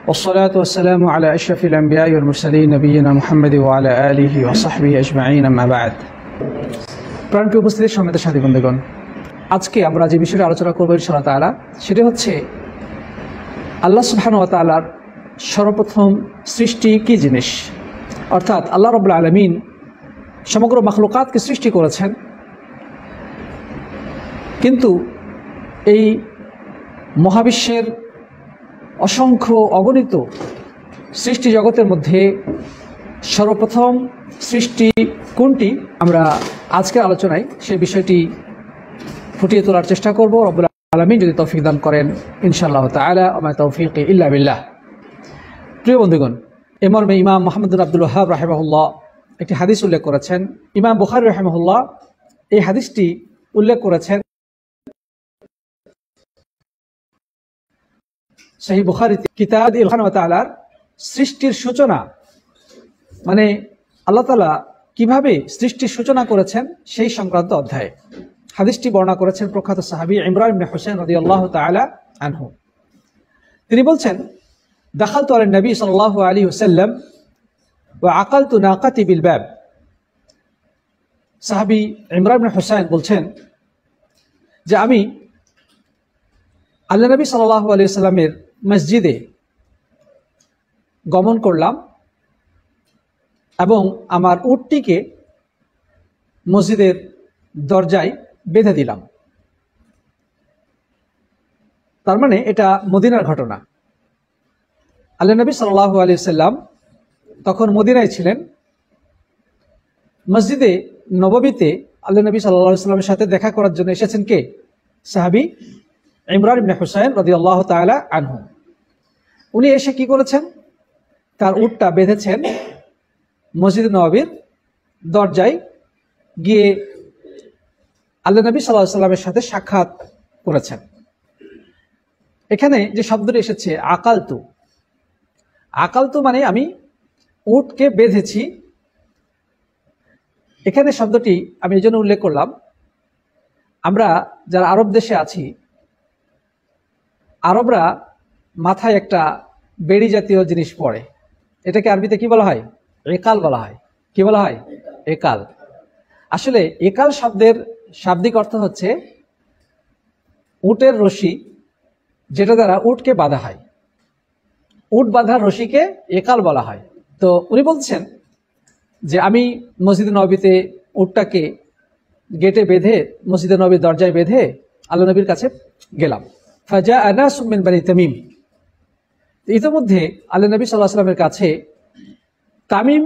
والصلاة والسلام على أشرف الأنبياء والمرسلين نبينا محمد وعلى آله وصحبه أجمعين أما بعد প্রাণপ্রিয় উপস্থিতি সম্মানিত সাথী বন্ধুগণ, আজকে আমরা যে বিষয়টি আলোচনা করব ইনশাআল্লাহ তাআলা সেটি হচ্ছে আল্লাহ সুবহানাহু ওয়া তাআলার সর্বপ্রথম সৃষ্টি কি জিনিস। অর্থাৎ আল্লাহ রাব্বুল আলামিন সমগ্র মাখলুকাতকে সৃষ্টি করেছেন, কিন্তু এই মহাবিশ্বের অসংখ্য অগণিত সৃষ্টি জগতের মধ্যে সর্বপ্রথম সৃষ্টি কোনটি, আমরা আজকের আলোচনায় সেই বিষয়টি ফুটিয়ে তোলার চেষ্টা করব। রব্বুল আলামিন যদি তৌফিক দান করেন ইনশাআল্লাহ তাআলা, ওয়া মা তাওফীকি ইল্লা বিল্লাহ। প্রিয় বন্ধুগণ, এ মর্মে ইমাম মুহাম্মদ বিন আব্দুল ওয়াহ্হাব রাহিমাহুল্লাহ একটি হাদিস উল্লেখ করেছেন। ইমাম বুখারী রাহিমাহুল্লাহ এই হাদিসটি উল্লেখ করেছেন সহিহ বুখারীতে, কিতাব আল্লাহ তাআলার সৃষ্টির সূচনা, মানে আল্লাহ তাআলা কিভাবে সৃষ্টির সূচনা করেছেন সেই সংক্রান্ত অধ্যায়ে। হাদিসটি বর্ণনা করেছেন প্রখ্যাত সাহাবী ইমরান ইবনে হুসাইন রাদিয়াল্লাহু তাআলা আনহু। তিনি বলছেন, দাখালতু আলা নবী সাল্লাল্লাহু আলাইহি ওয়াসাল্লাম ওয়া আকালতু নাকাতি বিল বাব। সাহাবী ইমরান ইবনে হুসাইন বলছেন যে আমি আল্লাহ নবী সাল্লাল্লাহু আলাইহি ওয়াসাল্লামের মসজিদে গমন করলাম এবং আমার উটটিকে মসজিদের দরজায় বেঁধে দিলাম। তার মানে এটা মদিনার ঘটনা। আল্লাহ নবী সাল্লাল্লাহু আলাইহি ওয়াসাল্লাম তখন মদিনায় ছিলেন। মসজিদে নববীতে আল্লাহ নবী সাল্লাল্লাহু আলাইহি ওয়াসাল্লামের সাথে দেখা করার জন্য এসেছেন কে? সাহাবী ইমরান ইবনে হুসাইন রাদিয়াল্লাহু তাআলা আনহু। উনি এসে কি করেছেন? তার উটটা বেঁধেছেন, মসজিদ নববীর দরজায় গিয়ে আল্লাহ নবী সাল্লাল্লাহু আলাইহি ওয়াসাল্লামের সাথে সাক্ষাৎ করেছেন। এখানে যে শব্দটি এসেছে আকালতু, আকালতু মানে আমি উটকে বেঁধেছি। এখানে শব্দটি আমি এই জন্য উল্লেখ করলাম, আমরা যারা আরব দেশে আছি, আরবরা মাথায় একটা বেড়ি জাতীয় জিনিস পরে, এটাকে আরবিতে কি বলা হয়? একাল বলা হয়। কি বলা হয়? একাল। আসলে একাল শব্দের শাব্দিক অর্থ হচ্ছে উটের রশি, যেটা দ্বারা উটকে বাঁধা হয়। উট বাঁধার রশিকে একাল বলা হয়। তো উনি বলছেন যে আমি মসজিদ নববীতে উটটাকে গেটে বেঁধে, মসজিদ নববীর দরজায় বেঁধে আল্লাহ নবীর কাছে গেলাম। ফাজা আনাস মিন বানি তামিম। ইতিমধ্যে আল্লাহ নবী সাল্লাল্লাহু আলাইহি ওয়াসাল্লামের কাছে তামিম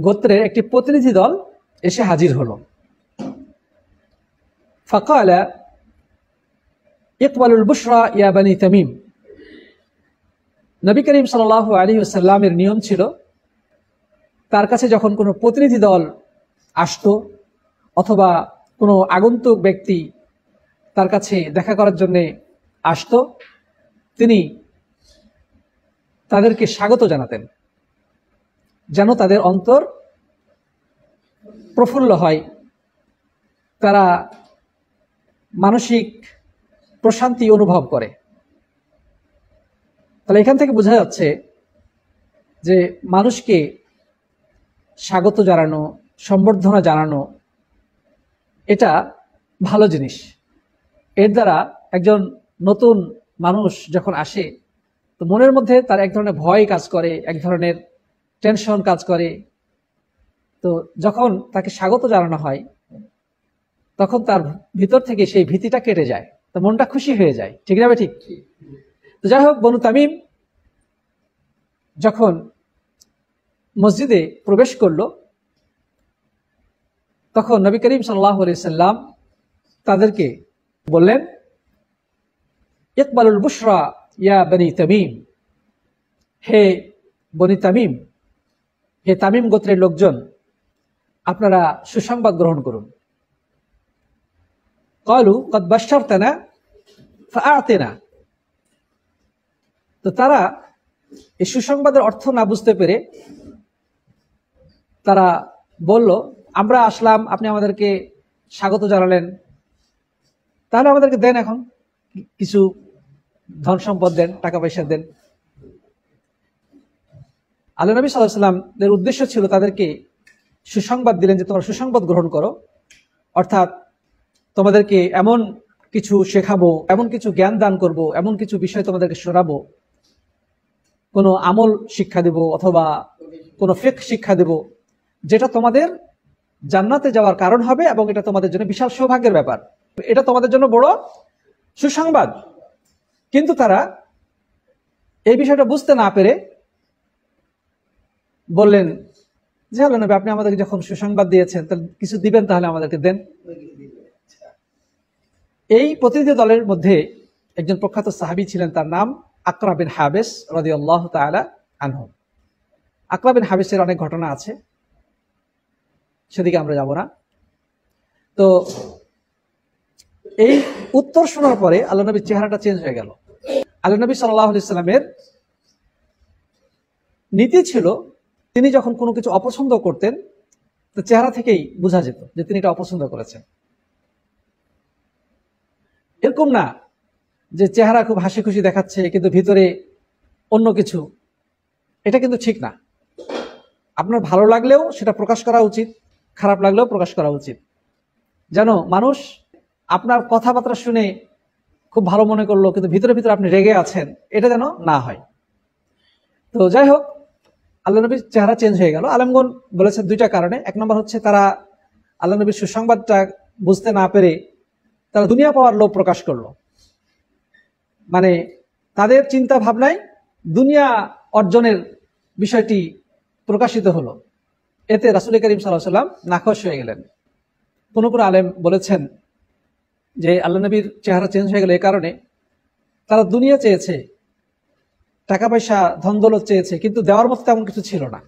গোত্রের একটি প্রতিনিধি দল এসে হাজির হলো। ফাকালা ইকবালুল বুশরা ইয়া বানি তামিম। নবী করিম সাল্লাল্লাহু আলাইহি ওয়াসাল্লামের নিয়ম ছিল, তার কাছে যখন কোনো প্রতিনিধি দল আসতো অথবা কোনো আগন্তুক ব্যক্তি তার কাছে দেখা করার জন্য আসতো, তিনি তাদেরকে স্বাগত জানাতেন, যেন তাদের অন্তর প্রফুল্ল হয়, তারা মানসিক প্রশান্তি অনুভব করে। তাহলে এখান থেকে বোঝা যাচ্ছে যে মানুষকে স্বাগত জানানো, সম্বর্ধনা জানানো এটা ভালো জিনিস। এর দ্বারা একজন নতুন মানুষ যখন আসে, তো মনের মধ্যে তার এক ধরনের ভয় কাজ করে, এক ধরনের টেনশন কাজ করে। তো যখন তাকে স্বাগত জানানো হয়, তখন তার ভিতর থেকে সেই ভীতিটা কেটে যায়, তো মনটা খুশি হয়ে যায়। ঠিক না? ঠিক। তো যাই হোক, বনু তামিম যখন মসজিদে প্রবেশ করলো, তখন নবী করিম সাল্লাল্লাহু আলাইহি ওয়াসাল্লাম তাদেরকে বললেন, ইকবালুল বুশরা ইয়া বনি তামিম। হে বনি তামিম, হে তামিম গোত্রের লোকজন, আপনারা সুসংবাদ গ্রহণ করুন। ক্বালু ক্বাদ বাশশারতানা ফাআতিনা। তো তারা এই সুসংবাদের অর্থ না বুঝতে পেরে তারা বলল, আমরা আসলাম, আপনি আমাদেরকে স্বাগত জানালেন, তাহলে আমাদেরকে দেন, এখন কিছু ধন সম্পদ দেন, টাকা পয়সা দেন। আল্লাহ নবী সাল্লাল্লাহু আলাইহি ওয়াসাল্লামের উদ্দেশ্য ছিল তাদেরকে সুসংবাদ দিলেন যে তোমরা সুসংবাদ গ্রহণ করো, অর্থাৎ তোমাদেরকে এমন কিছু শেখাবো, এমন কিছু জ্ঞান দান করব, এমন কিছু বিষয় তোমাদেরকে শোনাবো, কোনো আমল শিক্ষা দেব অথবা কোনো ফিকহ শিক্ষা দেব, যেটা তোমাদের জান্নাতে যাওয়ার কারণ হবে এবং এটা তোমাদের জন্য বিশাল সৌভাগ্যের ব্যাপার, এটা তোমাদের জন্য বড় সুসংবাদ। কিন্তু তারা এই বিষয়টা বুঝতে না পেরে বললেন যে আল্লাহ নবী আপনি আমাদেরকে যখন সুসংবাদ দিয়েছেন তাহলে কিছু দিবেন, তাহলে আমাদেরকে দেন। এই প্রতিনিধি দলের মধ্যে একজন প্রখ্যাত সাহাবী ছিলেন, তার নাম আকরা বিন হাবিস রাদিয়াল্লাহু তাআলা আনহু। আকরা বিন হাবিসের অনেক ঘটনা আছে, সেদিকে আমরা যাব না। তো এই উত্তর শোনার পরে আল্লাহ নবীর চেহারাটা চেঞ্জ হয়ে গেল। আল্লাহ নবী সাল্লাল্লাহু আলাইহি সাল্লামের নীতি ছিল তিনি যখন কোনো কিছু অপছন্দ করতেন তো চেহারা থেকেই বোঝা যেত যে তিনি এটা অপছন্দ করেছেন। এরকম না যে চেহারা খুব হাসি খুশি দেখাচ্ছে কিন্তু ভিতরে অন্য কিছু, এটা কিন্তু ঠিক না। আপনার ভালো লাগলেও সেটা প্রকাশ করা উচিত, খারাপ লাগলেও প্রকাশ করা উচিত, যেন মানুষ আপনার কথাবার্তা শুনে খুব ভালো মনে করলো কিন্তু ভিতরে ভিতরে আপনি রেগে আছেন, এটা যেন না হয়। তো যাই হোক, আল্লাহ নবীর চেহারা চেঞ্জ হয়ে গেল। আলেমগণ বলেছেন দুইটা কারণে। এক নম্বর হচ্ছে তারা আল্লাহ নবীর সুসংবাদটা বুঝতে না পেরে তারা দুনিয়া পাওয়ার লোভ প্রকাশ করলো, মানে তাদের চিন্তা ভাবনায় দুনিয়া অর্জনের বিষয়টি প্রকাশিত হলো। এতে রাসূল করিম সাল্লাল্লাহু আলাইহি ওয়াসাল্লাম নাখোশ হয়ে গেলেন। কোন কোন আলেম বলেছেন যে আল্লাহ নবীর চেহারা চেঞ্জ হয়ে গেল এই কারণে তারা দুনিয়া চেয়েছে, টাকা পয়সা ধন দৌলত চেয়েছে, কিন্তু দেওয়ার মতো তেমন কিছু ছিল না,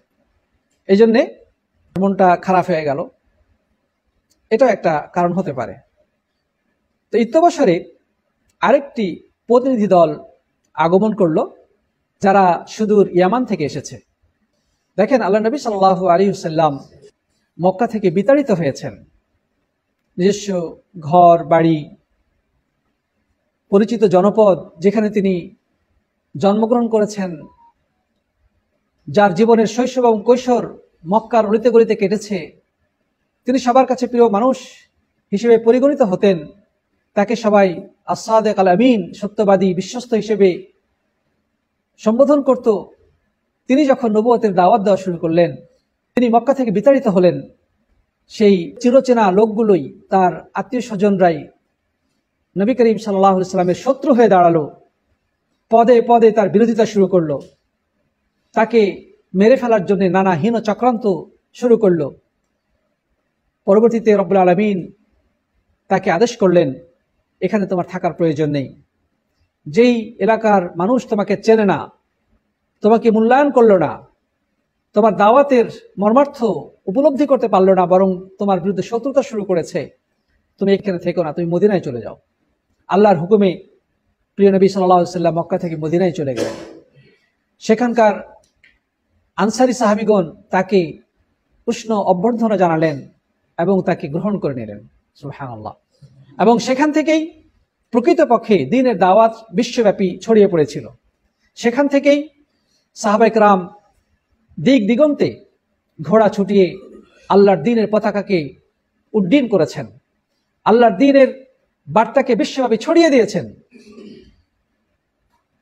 এই জন্যে মনটা খারাপ হয়ে গেল। এটাও একটা কারণ হতে পারে। তো ইত্যবসরে আরেকটি প্রতিনিধি দল আগমন করলো, যারা সুদূর ইয়ামান থেকে এসেছে। দেখেন, আল্লাহ নবী সাল্লাল্লাহু আলাইহি ওয়াসাল্লাম মক্কা থেকে বিতাড়িত হয়েছেন, নিজস্ব ঘর বাড়ি, পরিচিত জনপদ যেখানে তিনি জন্মগ্রহণ করেছেন, যার জীবনের শৈশব এবং কৈশোর মক্কার অলিতে গলিতে কেটেছে, তিনি সবার কাছে প্রিয় মানুষ হিসেবে পরিগণিত হতেন। তাকে সবাই আস-সাদিক আল আমিন, সত্যবাদী বিশ্বস্ত হিসেবে সম্বোধন করত। তিনি যখন নবুয়তের দাওয়াত দেওয়া শুরু করলেন, তিনি মক্কা থেকে বিতাড়িত হলেন। সেই চিরচেনা লোকগুলোই, তার আত্মীয় স্বজনরাই নবী করিম সাল্লাল্লাহু আলাইহি ওয়াসাল্লামের শত্রু হয়ে দাঁড়ালো, পদে পদে তার বিরোধিতা শুরু করলো, তাকে মেরে ফেলার জন্য নানা হীন চক্রান্ত শুরু করলো। পরবর্তীতে রব্বুল আলামিন তাকে আদেশ করলেন, এখানে তোমার থাকার প্রয়োজন নেই। যেই এলাকার মানুষ তোমাকে চেনে না, তোমাকে মূল্যায়ন করলো না, তোমার দাওয়াতের মর্মার্থ উপলব্ধি করতে পারলো না, বরং তোমার বিরুদ্ধে শত্রুতা শুরু করেছে, তুমি এখানে থেকো না, তুমি মদিনায় চলে যাও। আল্লাহর হুকুমে প্রিয় নবী সাল্লাল্লাহু আলাইহি ওয়াসাল্লাম মক্কা থেকে মদিনায় চলে গেলেন। সেখানকার আনসারী সাহাবীগণ তাকে উষ্ণ অভ্যর্থনা জানালেন এবং তাকে গ্রহণ করে নিলেন। সুবহানাল্লাহ। এবং সেখান থেকেই প্রকৃতপক্ষে দ্বীনের দাওয়াত বিশ্বব্যাপী ছড়িয়ে পড়েছিল। সেখান থেকেই সাহাবায়ে কেরাম দিক দিগন্তে ঘোড়া ছুটিয়ে আল্লাহর দ্বীনের পতাকাকে উড্ডীন করেছেন, আল্লাহর দ্বীনের বার্তাকে বিশ্বব্যাপী ছড়িয়ে দিয়েছেন।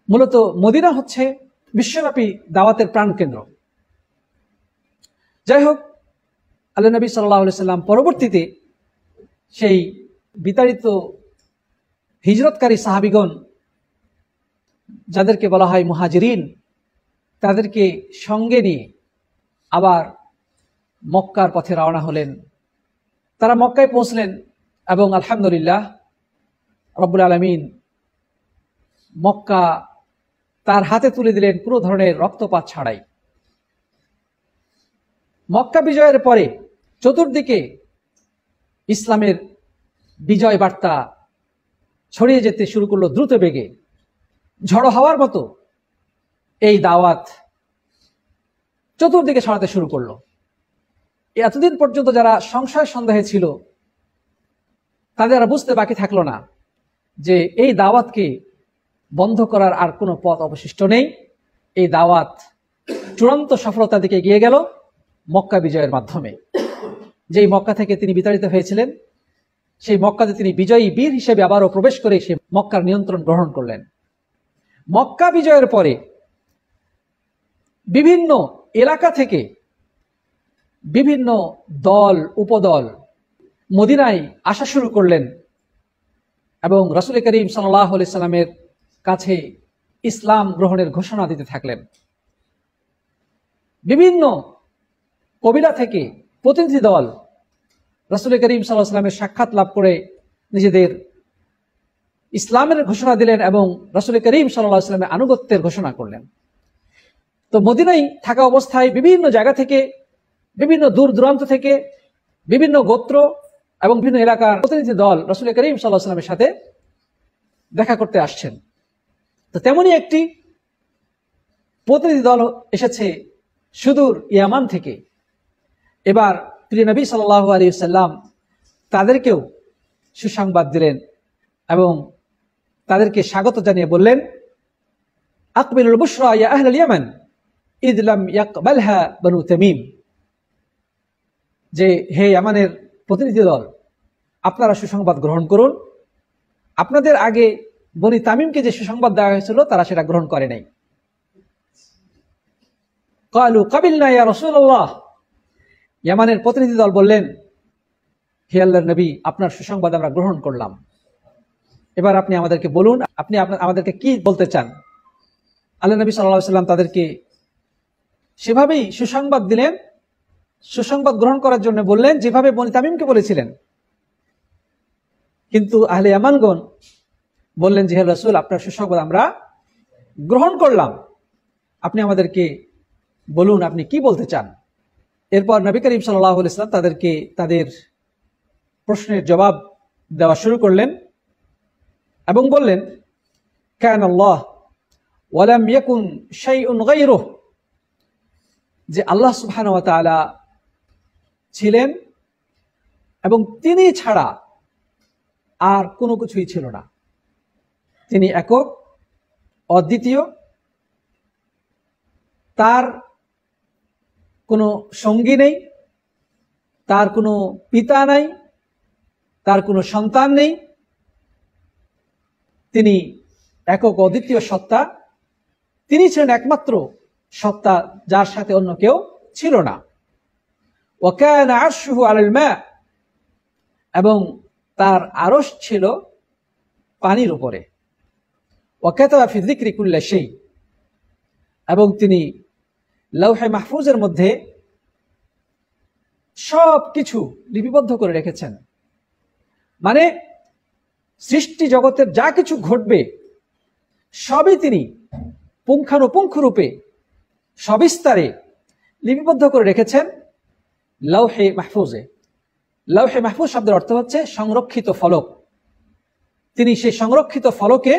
মূলত মদিনা হচ্ছে বিশ্বব্যাপী দাওয়াতের প্রাণকেন্দ্র। যাই হোক, আল্লাহ নবী সাল্লাল্লাহু আলাইহি ওয়াসাল্লাম পরবর্তীতে সেই বিতাড়িত হিজরতকারী সাহাবীগণ, যাদেরকে বলা হয় মুহাজিরিন, তাদেরকে সঙ্গে নিয়ে আবার মক্কার পথে রওনা হলেন। তারা মক্কায় পৌঁছলেন এবং আলহামদুলিল্লাহ রব্বুল আলামিন মক্কা তার হাতে তুলে দিলেন পুরো ধরনের রক্তপাত ছাড়াই। মক্কা বিজয়ের পরে চতুর্দিকে ইসলামের বিজয় বার্তা ছড়িয়ে যেতে শুরু করলো দ্রুত বেগে, ঝড়ো হাওয়ার মতো এই দাওয়াত চতুর্দিকে ছড়াতে শুরু করলো। এতদিন পর্যন্ত যারা সংশয় সন্দেহে ছিল, তাদের আর বুঝতে বাকি থাকলো না যে এই দাওয়াতকে বন্ধ করার আর কোনো পথ অবশিষ্ট নেই। এই দাওয়াত চূড়ান্ত সফলতার দিকে এগিয়ে গেল মক্কা বিজয়ের মাধ্যমে। যেই মক্কা থেকে তিনি বিতাড়িত হয়েছিলেন, সেই মক্কাতে তিনি বিজয়ী বীর হিসেবে আবারও প্রবেশ করে সেই মক্কার নিয়ন্ত্রণ গ্রহণ করলেন। মক্কা বিজয়ের পরে বিভিন্ন এলাকা থেকে বিভিন্ন দল উপদল মদিনায় আসা শুরু করলেন এবং রাসূল করিম সাল্লাল্লাহু আলাইহি সাল্লামের কাছে ইসলাম গ্রহণের ঘোষণা দিতে থাকলেন। বিভিন্ন কবিলা থেকে প্রতিনিধি দল রাসূল করিম সাল্লাল্লাহু আলাইহি সাল্লামের সাক্ষাৎ লাভ করে নিজেদের ইসলামের ঘোষণা দিলেন এবং রাসূল করিম সাল্লাল্লাহু আলাইহি সাল্লামের আনুগত্যের ঘোষণা করলেন। তো মদিনায় থাকা অবস্থায় বিভিন্ন জায়গা থেকে, বিভিন্ন দূর দূরান্ত থেকে, বিভিন্ন গোত্র এবং বিভিন্ন এলাকার প্রতিনিধি দল রাসূল করিম সাল্লাল্লাহু আলাইহি সাল্লামের সাথে দেখা করতে আসছেন। তো তেমনি একটি প্রতিনিধি দল এসেছে সুদূর ইয়ামান থেকে। এবার প্রিয় নবী সাল্লাল্লাহু আলাইহি সাল্লাম তাদেরকেও সুসংবাদ দিলেন এবং তাদেরকে স্বাগত জানিয়ে বললেন, আকবিলুল বুশরা ইয়া আহলাল ইয়ামান ইদ লাম ইয়াকবালহা বনু তামিম, যে হে ইয়ামানের প্রতিনিধি দল, আপনারা সুসংবাদ গ্রহণ করুন। আপনাদের আগে বনি তামিমকে যে সুসংবাদ দেওয়া হয়েছিল তারা সেটা গ্রহণ করে নাই। ক্বালু কাবিলনা ইয়া রাসূলুল্লাহ, ইয়ামানের প্রতিনিধি দল বললেন, হে আল্লাহর নবী, আপনার সুসংবাদ আমরা গ্রহণ করলাম। এবার আপনি আমাদেরকে বলুন, আপনি আমাদেরকে কি বলতে চান। আল্লাহ নবী সাল্লাল্লাহু আলাইহি ওয়াসাল্লাম তাদেরকে সেভাবেই সুসংবাদ দিলেন, সুসংবাদ গ্রহণ করার জন্য বললেন যেভাবে বনি তামিমকে বলেছিলেন। কিন্তু আহলে ইয়ামানগণ বললেন যে হে রাসূল, আপনার সুসংবাদ আমরা গ্রহণ করলাম, আপনি আমাদেরকে বলুন আপনি কি বলতে চান। এরপর নবী করিম সাল্লাল্লাহু আলাইহি ওয়াসাল্লাম তাদেরকে তাদের প্রশ্নের জবাব দেওয়া শুরু করলেন এবং বললেন, কানা আল্লাহ ওয়া লাম ইয়াকুন শাইউন গায়রুহু, যে আল্লাহ সুবহানাহু ওয়া তাআলা ছিলেন এবং তিনি ছাড়া আর কোনো কিছুই ছিল না। তিনি একক, অদ্বিতীয়, তার কোনো সঙ্গী নেই, তার কোনো পিতা নাই, তার কোনো সন্তান নেই। তিনি একক অদ্বিতীয় সত্তা, তিনি ছিলেন একমাত্র সত্তা যার সাথে অন্য কেউ ছিল না। ওয়া কানা আরশুহু আলাল মা, এবং তার আরশ ছিল পানির উপরে। ওয়া কাতাবা ফি যিকরি কুল্লি শাই, এবং তিনি লৌহে মাহফুজের মধ্যে সব কিছু লিপিবদ্ধ করে রেখেছেন। মানে সৃষ্টি জগতের যা কিছু ঘটবে সবই তিনি পুঙ্খানুপুঙ্খ রূপে সবিস্তারে লিপিবদ্ধ করে রেখেছেন লৌহে মাহফুজে। লৌহে মাহফুজ শব্দের অর্থ হচ্ছে সংরক্ষিত ফলক। তিনি সেই সংরক্ষিত ফলকে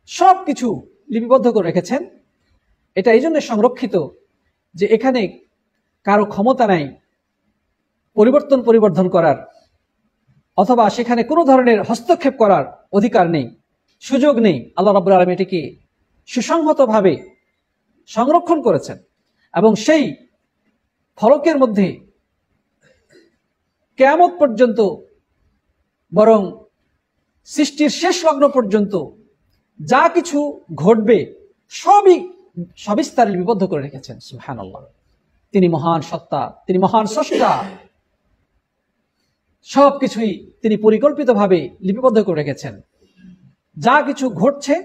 সব কিছু লিপিবদ্ধ করে রেখেছেন। এটা এই জন্য সংরক্ষিত যে এখানে কারো ক্ষমতা নাই পরিবর্তন করার, অথবা সেখানে কোনো ধরনের হস্তক্ষেপ করার অধিকার নেই, সুযোগ নেই। আল্লাহ রাব্বুল আলামিন এটিকে সুসংহতভাবে সংরক্ষণ করেছেন এবং সেই ফলকের মধ্যে কিয়ামত পর্যন্ত, বরং সৃষ্টির শেষ লগ্ন পর্যন্ত যা কিছু ঘটবে সবই সবিস্তারে লিপিবদ্ধ করে রেখেছেন। সুবহানাল্লাহ, তিনি মহান সত্তা, তিনি মহান স্রষ্টা। সবকিছুই তিনি পরিকল্পিতভাবে লিপিবদ্ধ করে রেখেছেন। যা কিছু ঘটছে,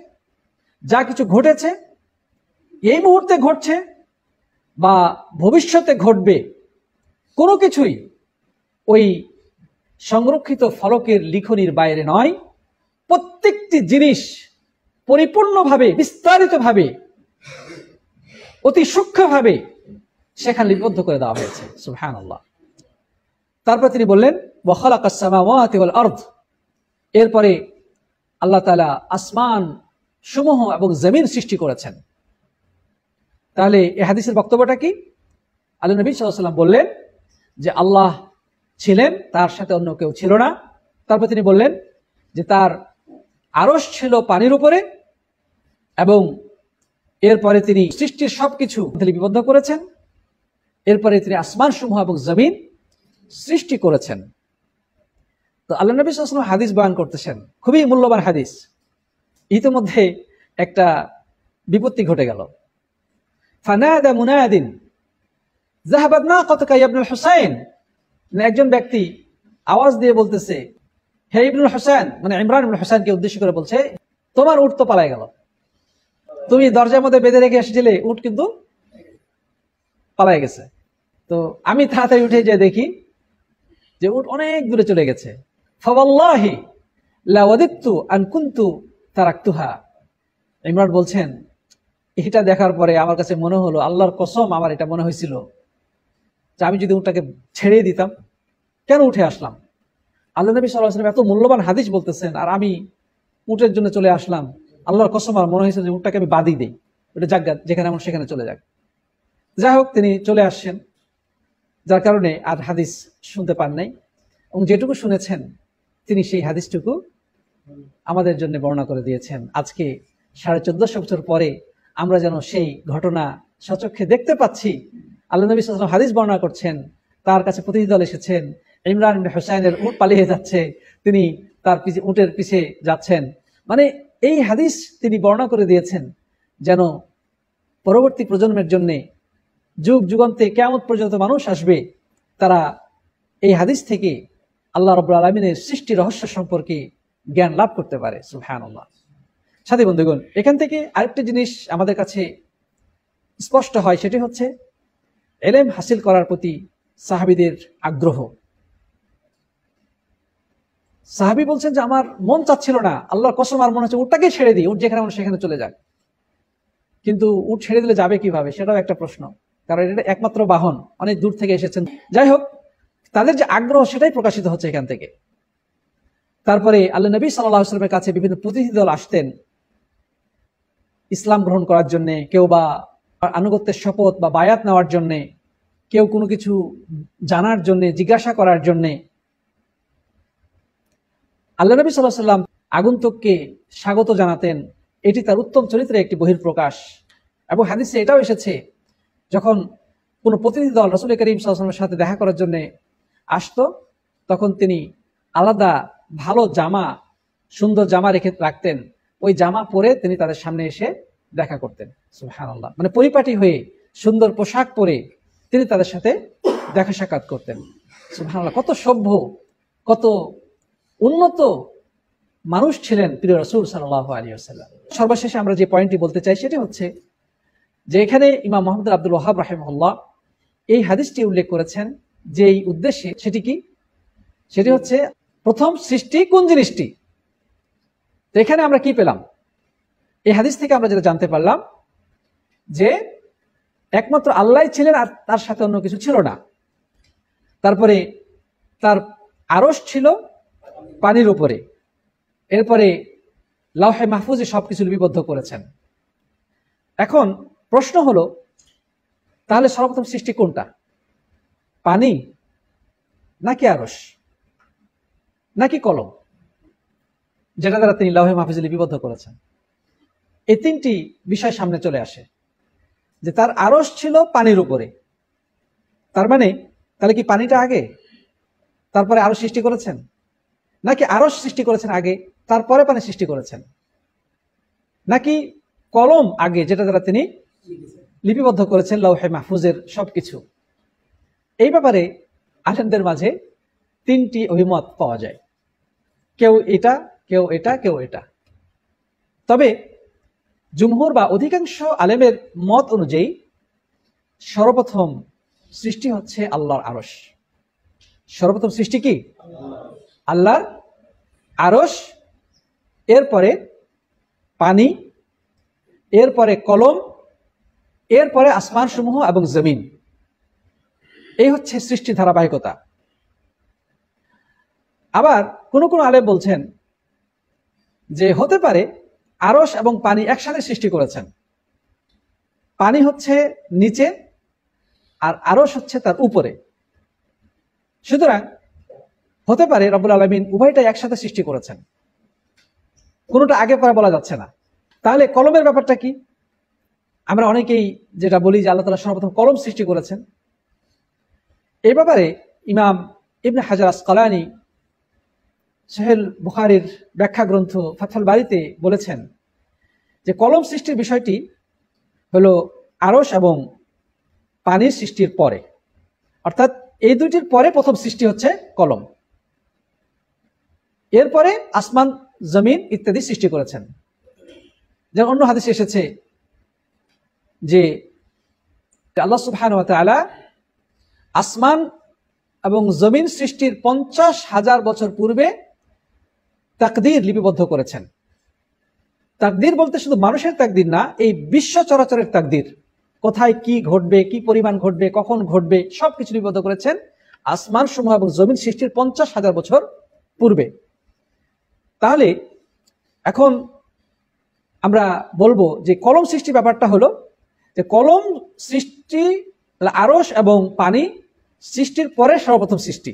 যা কিছু ঘটেছে, এই মুহূর্তে ঘটছে বা ভবিষ্যতে ঘটবে, কোনো কিছুই ওই সংরক্ষিত ফলকের লিখনির বাইরে নয়। প্রত্যেকটি জিনিস পরিপূর্ণভাবে, বিস্তারিতভাবে, অতি সূক্ষ্মভাবে সেখানে লিপিবদ্ধ করে দেওয়া হয়েছে। সুবহানাল্লাহ। তারপর তিনি বললেন, ওয়া খালাকাস সামাওয়াতি ওয়াল আরদ, এরপরে আল্লাহ তাআলা আসমান সমূহ এবং জমিন সৃষ্টি করেছেন। তাহলে এই হাদিসের বক্তব্যটা কি? আল্লাহ নবী সাল্লাল্লাহু আলাইহি ওয়াসাল্লাম বললেন যে আল্লাহ ছিলেন, তার সাথে অন্য কেউ ছিল না। তারপর তিনি বললেন যে তার আরশ ছিল পানির উপরে এবং এরপরে তিনি সৃষ্টির সবকিছু লিপিবদ্ধ করেছেন, এরপরে তিনি আসমান সমূহ এবং জমিন সৃষ্টি করেছেন। তো আল্লাহ নবী সাল্লাল্লাহু আলাইহি ওয়াসাল্লাম হাদিস বয়ান করতেছেন, খুবই মূল্যবান হাদিস। ইতিমধ্যে একটা বিপত্তি ঘটে গেল। ফানাদা মুনাদিন যাহাবাত নাকাতুকা ইয়া ইবনুল হুসাইন, একজন ব্যক্তি আওয়াজ দিয়ে বলতেছে, হে ইবনুল হুসাইন, মানে ইমরান ইবনুল হুসাইনকে উদ্দেশ্য করে বলছে, তোমার উট তো পালায় গেল, তুমি দরজার মধ্যে বেঁধে রেখে এসেছিলে, উট কিন্তু পালায় গেছে। তো আমি তাড়াতাড়ি উঠে যেয়ে দেখি যে উট অনেক দূরে চলে গেছে। ফাওয়াল্লাহি লা ওয়াদিতু আন কুনতু তারাকতুহা। ইমরান বলছেন, এটা দেখার পরে আমার কাছে মনে হলো, আল্লাহর কসম আমার এটা মনে হয়েছিল যে আমি যদি উটটাকে ছেড়ে দিতাম, কেন উঠে আসলাম। আল্লাহ নবী সাল্লাল্লাহু আলাইহি ওয়াসাল্লাম এত মূল্যবান হাদিস বলতেছেন, আর আমি উটের জন্য চলে আসলাম। আল্লাহর কসম আমার মনে হয়েছে যে উটটাকে আমি বাদই দিই, ওটা যাক, যেখানে আমার সেখানে চলে যাক। যাই হোক, তিনি চলে আসছেন, যার কারণে আর হাদিস শুনতে পান নাই, এবং যেটুকু শুনেছেন তিনি সেই হাদিসটুকু আমাদের জন্য বর্ণনা করে দিয়েছেন। আজকে 1450 বছর পরে আমরা যেন সেই ঘটনা সচক্ষে দেখতে পাচ্ছি। আল্লাহ নবী সাল্লাল্লাহু আলাইহি ওয়াসাল্লাম হাদিস বর্ণনা করছেন, তার কাছে প্রতিনিধি দল এসেছেন, ইমরান ইবনে হুসাইনের উট পালিয়ে যাচ্ছে, তিনি তার উটের পিছে যাচ্ছেন। মানে এই হাদিস তিনি বর্ণনা করে দিয়েছেন যেন পরবর্তী প্রজন্মের জন্য, যুগ যুগান্তে কিয়ামত পর্যন্ত মানুষ আসবে, তারা এই হাদিস থেকে আল্লাহ রাব্বুল আলামিনের সৃষ্টি রহস্য সম্পর্কে জ্ঞান লাভ করতে পারে। সুবহানাল্লাহ। সাথী বন্ধুগণ, এখান থেকে আরেকটা জিনিস আমাদের কাছে স্পষ্ট হয়, সেটি হচ্ছে ইলম হাসিল করার প্রতি সাহাবীদের আগ্রহ। সাহাবী বলছেন যে আমার মন চাচ্ছিল না, আল্লাহর কসম আর মনে হচ্ছে উটটাকে ছেড়ে দিই, উট যেখানে সেখানে চলে যাক। কিন্তু উট ছেড়ে দিলে যাবে কিভাবে, সেটাও একটা প্রশ্ন, কারণ এটা একমাত্র বাহন, অনেক দূর থেকে এসেছেন। যাই হোক, তাদের যে আগ্রহ সেটাই প্রকাশিত হচ্ছে এখান থেকে। তারপরে আল্লাহ নবী সাল্লাল্লাহু আলাইহি ওয়াসাল্লামের কাছে বিভিন্ন প্রতিনিধি দল আসতেন ইসলাম গ্রহণ করার জন্য, কেউ বা আনুগত্যের শপথ বা বায়াত নেওয়ার জন্য, কেউ কোনো কিছু জানার জন্য, জিজ্ঞাসা করার জন্য। আল্লাহ নবী সাল্লাল্লাহু আলাইহি ওয়াসাল্লাম আগন্তুককে স্বাগত জানাতেন, এটি তার উত্তম চরিত্রের একটি বহিঃপ্রকাশ। এবং হাদিসে এটাও এসেছে, যখন কোনো প্রতিনিধি দল রাসূল করিম সাল্লাল্লাহু আলাইহি ওয়াসাল্লামের সাথে দেখা করার জন্য আসতো, তখন তিনি আলাদা ভালো জামা, সুন্দর জামা রেখে রাখতেন, ওই জামা পরে তিনি তাদের সামনে এসে দেখা করতেন। সুবহানাল্লাহ। মানে পরিপাটি হয়ে সুন্দর পোশাক পরে তিনি তাদের সাথে দেখা সাক্ষাৎ করতেন। সুবহানাল্লাহ। কত সভ্য, কত উন্নত মানুষ ছিলেন প্রিয় রাসূল সাল্লাল্লাহু আলাইহি ওয়াসাল্লাম। সর্বশেষে আমরা যে পয়েন্টটি বলতে চাই সেটি হচ্ছে যে এখানে ইমাম মুহাম্মদ আব্দুল ওয়াহাব রাহিমাহুল্লাহ এই হাদিসটি উল্লেখ করেছেন যে এই উদ্দেশ্যে, সেটি কি? সেটি হচ্ছে প্রথম সৃষ্টি কোন জিনিসটি। তো এখানে আমরা কি পেলাম? এই হাদিস থেকে আমরা যেটা জানতে পারলাম যে একমাত্র আল্লাহই ছিলেন, আর তার সাথে অন্য কিছু ছিল না। তারপরে তার আরশ ছিল পানির উপরে, এরপরে লাওহে মাহফুজে সবকিছু লিপিবদ্ধ করেছেন। এখন প্রশ্ন হলো, তাহলে সর্বপ্রথম সৃষ্টি কোনটা? পানি, নাকি আরশ, নাকি কলম, যেটা দ্বারা তিনি লাওহে মাহফুজে লিপিবদ্ধ করেছেন? এই তিনটি বিষয় সামনে চলে আসে যে তার আরশ ছিল পানির উপরে, তার মানে তাহলে কি পানিটা আগে, তারপরে আরশ সৃষ্টি করেছেন, নাকি আরশ সৃষ্টি করেছেন আগে তারপরে পানি সৃষ্টি করেছেন, নাকি কলম আগে যেটা দ্বারা তিনি লিপিবদ্ধ করেছেন লাওহে মাহফুজের সবকিছু? এই ব্যাপারে আলেমদের মাঝে তিনটি অভিমত পাওয়া যায়, কেউ এটা, কেউ এটা, কেউ এটা। তবে জুমহুর বা অধিকাংশ আলেমের মত অনুযায়ী সর্বপ্রথম সৃষ্টি হচ্ছে আল্লাহর আরশ। সর্বপ্রথম সৃষ্টি কি? আল্লাহর আরশ, এরপরে পানি, এরপরে কলম, এরপরে আসমান সমূহ এবং জমিন। এই হচ্ছে সৃষ্টি ধারাবাহিকতা। আবার কোন কোন আলেম বলছেন যে হতে পারে আরশ এবং পানি একসাথে সৃষ্টি করেছেন, পানি হচ্ছে নিচে আর আরশ হচ্ছে তার উপরে। সুতরাং হতে পারে রব্বুল আলামিন উভয়টাই একসাথে সৃষ্টি করেছেন, কোনটা আগে পরে বলা যাচ্ছে না। তাহলে কলমের ব্যাপারটা কি? আমরা অনেকেই যেটা বলি যে আল্লাহ তাআলা সর্বপ্রথম কলম সৃষ্টি করেছেন। এই ব্যাপারে ইমাম ইবনে হাজার আসকালানী সহিহ বুখারীর ব্যাখ্যা গ্রন্থ ফাথুল বারীতে বলেছেন যে কলম সৃষ্টির বিষয়টি হলো আরশ এবং পানির সৃষ্টির পরে, অর্থাৎ এই দুইটির পরে প্রথম সৃষ্টি হচ্ছে কলম, এরপরে আসমান জমিন ইত্যাদি সৃষ্টি করেছেন। যেমন অন্য হাদিসে এসেছে যে আল্লাহ সুবহানাহু ওয়া তাআলা আসমান এবং জমিন সৃষ্টির 50,000 বছর পূর্বে তাকদীর লিপিবদ্ধ করেছেন। তাকদীর বলতে শুধু মানুষের তাকদীর না, এই বিশ্ব চরাচরের তাকদীর, কোথায় কি ঘটবে, কি পরিমাণ ঘটবে, কখন ঘটবে, সবকিছু লিপিবদ্ধ করেছেন আসমান সমূহ এবং জমিন সৃষ্টির 50,000 বছর পূর্বে। তাহলে এখন আমরা বলবো যে কলম সৃষ্টি ব্যাপারটা হলো যে কলম সৃষ্টি আরশ এবং পানি সৃষ্টির পরে সর্বপ্রথম সৃষ্টি,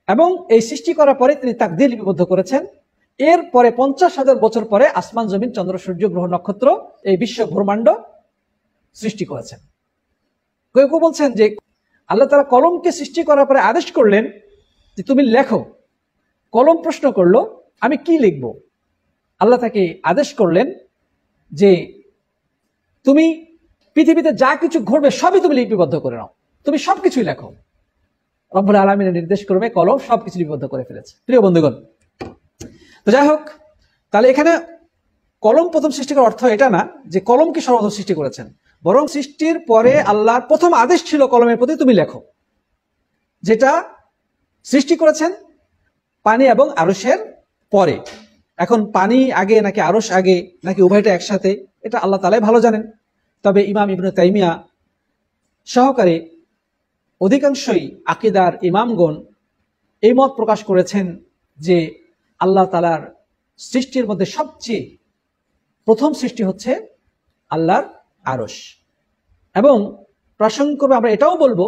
এবং এই সৃষ্টি করার পরে তিনি তাকদীর লিপিবদ্ধ করেছেন। এরপরে 50,000 বছর পরে আসমান জমিন চন্দ্র সূর্য গ্রহ নক্ষত্র এই বিশ্ব ব্রহ্মাণ্ড সৃষ্টি করেছেন। কেউ কেউ বলছেন যে আল্লাহ তাআলা কলমকে সৃষ্টি করার পরে আদেশ করলেন যে তুমি লেখো। কলম প্রশ্ন করলো আমি কি লিখব? আল্লাহ তাকে আদেশ করলেন যে তুমি পৃথিবীতে যা কিছু ঘটবে সবই তুমি লিপিবদ্ধ করে নাও, তুমি সবকিছুই লেখো। রব্বুল আলামিনের নির্দেশ করবে, কলম সবকিছু লিপিবদ্ধ করে ফেলেছে। প্রিয় বন্ধুগণ, তো যাই হোক, তাহলে এখানে কলম প্রথম সৃষ্টি করার অর্থ এটা না যে কলমকে সর্বপ্রথম সৃষ্টি করেছেন, বরং সৃষ্টির পরে আল্লাহর প্রথম আদেশ ছিল কলমের প্রতি তুমি লেখো, যেটা সৃষ্টি করেছেন পানি এবং আরশের পরে। এখন পানি আগে নাকি আরশ আগে নাকি উভয়টা একসাথে, এটা আল্লাহ তাআলাই ভালো জানেন। তবে ইমাম ইবনে তাইমিয়া সহকারে অধিকাংশই আকীদার ইমামগণ এই মত প্রকাশ করেছেন যে আল্লাহ তাআলার সৃষ্টির মধ্যে সবচেয়ে প্রথম সৃষ্টি হচ্ছে আল্লাহর আরশ, এবং প্রাসঙ্গিকভাবে আমরা এটাও বলবো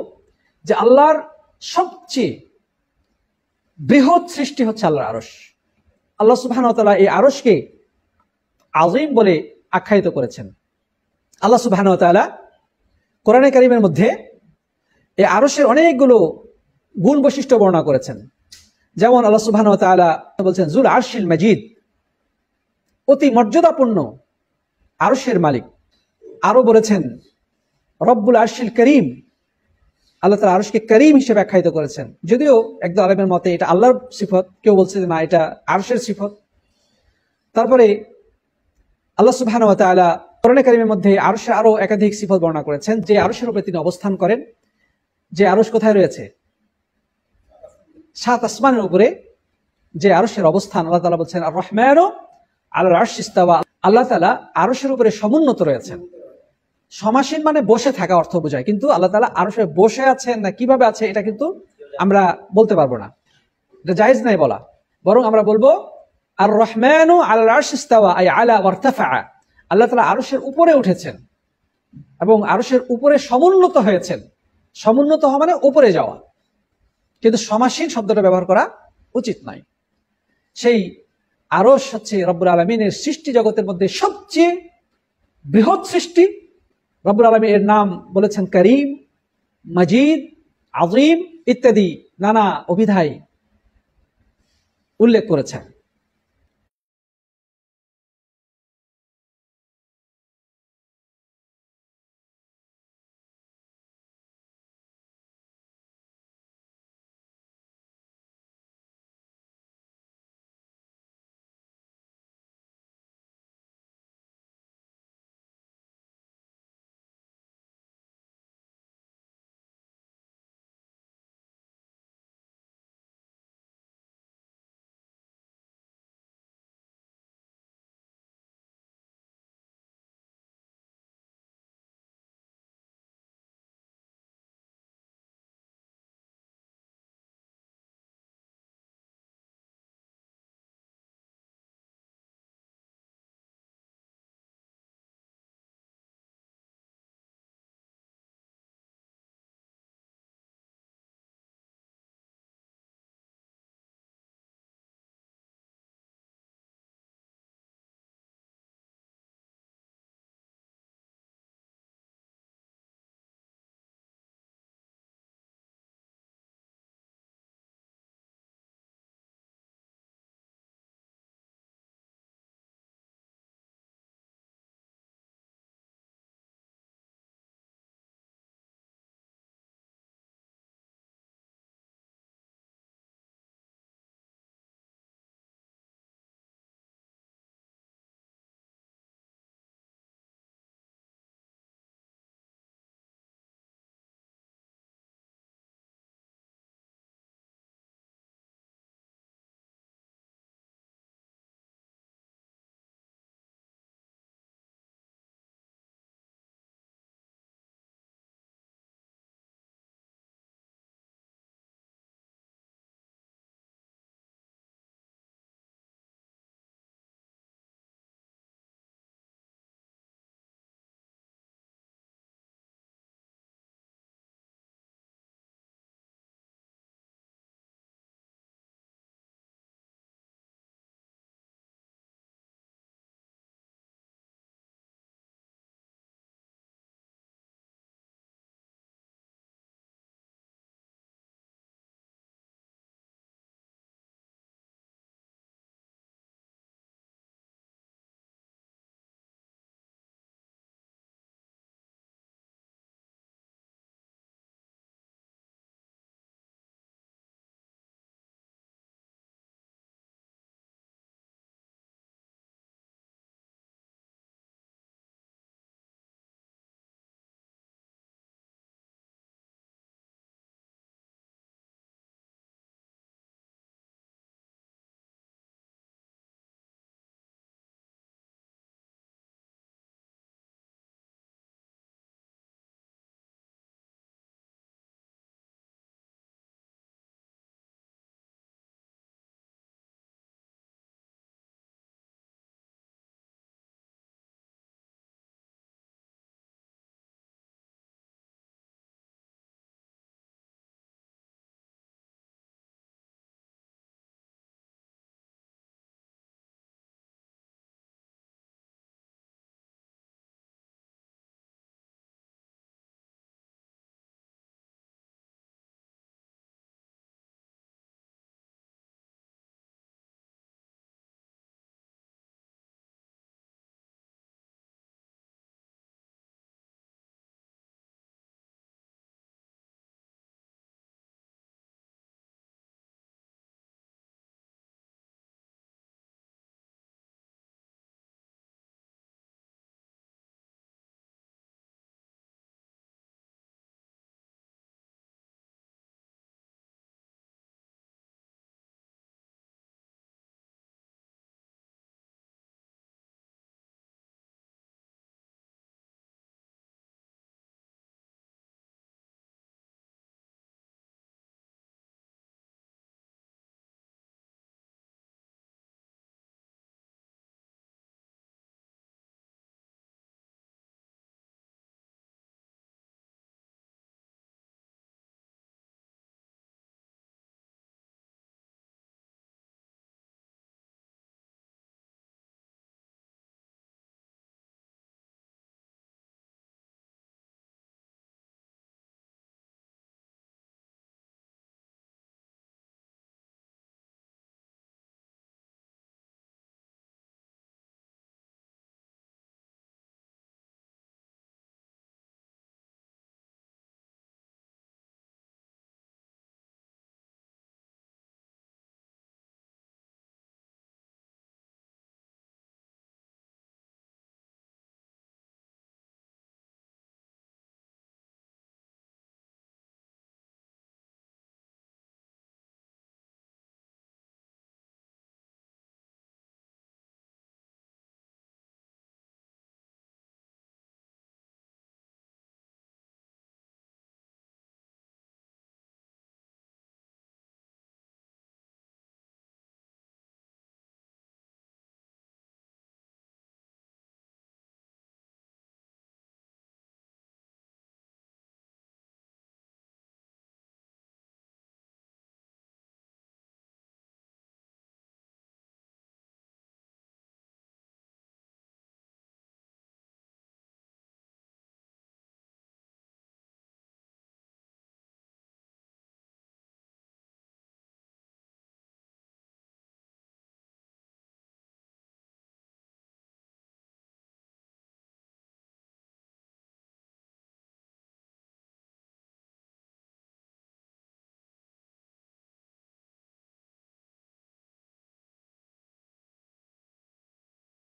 যে আল্লাহর সবচেয়ে বৃহৎ সৃষ্টি হচ্ছে আল্লাহর আরশ। আল্লাহ সুবহানাহু ওয়া তাআলা এই আরশকে আযীম বলে আখ্যায়িত করেছেন। আল্লাহ সুবহানাহু ওয়া তাআলা কোরআনে কারীমের মধ্যে এই আরশের অনেকগুলো গুণ বৈশিষ্ট্য বর্ণনা করেছেন। যেমন আল্লাহ সুবহানাহু ওয়া তাআলা বলছেন যুল আরশিল মাজিদ, অতি মর্যাদাপূর্ণ আরশের মালিক। আরো বলেছেন রব্বুল আরশিল করিম, আল্লাহ তাআলা আরশকে করিম হিসেবে আখ্যায়িত করেছেন। যদিও একদল আলেমের মতে এটা আল্লাহর সিফত, কেউ বলছে যে না এটা আরশের সিফত। তারপরে আল্লাহ সুবহানাহু ওয়া তাআলা কোরআনে কারীমের মধ্যে আরশের আরো একাধিক সিফত বর্ণনা করেছেন, যে আরশের উপরে তিনি অবস্থান করেন। যে আরশ কোথায় রয়েছে? 7 আসমানের উপরে যে আরশের অবস্থান, আল্লাহ তাআলা বলছেন আর রহমানু আলাল আরশি ইস্তাওয়া, আল্লাহ তাআলা আরশের উপরে সমুন্নত রয়েছেন। সমাসীন মানে বসে থাকা অর্থ বোঝায়, কিন্তু আল্লাহ তাআলা আরশে বসে আছেন না কিভাবে আছে এটা কিন্তু আমরা বলতে পারবো না, এটা জায়েজ নাই বলা। বরং আমরা বলবো আর রহমানু আলাল আরশি ইস্তাওয়া আই আলা ওয়ারতাফা, আল্লাহ তাআলা আরশের উপরে উঠেছেন এবং আরশের উপরে সমুন্নত হয়েছেন। সমুন্নত হওয়া মানে উপরে যাওয়া, কিন্তু সমাসীন শব্দটা ব্যবহার করা উচিত নয়। সেই আরশ হচ্ছে রব্বুল আলামিনের সৃষ্টি জগতের মধ্যে সবচেয়ে বৃহৎ সৃষ্টি। রব্বুল আলামিন এর নাম বলেছেন করিম, মাজিদ, আযীম ইত্যাদি নানা অভিধায় উল্লেখ করেছেন।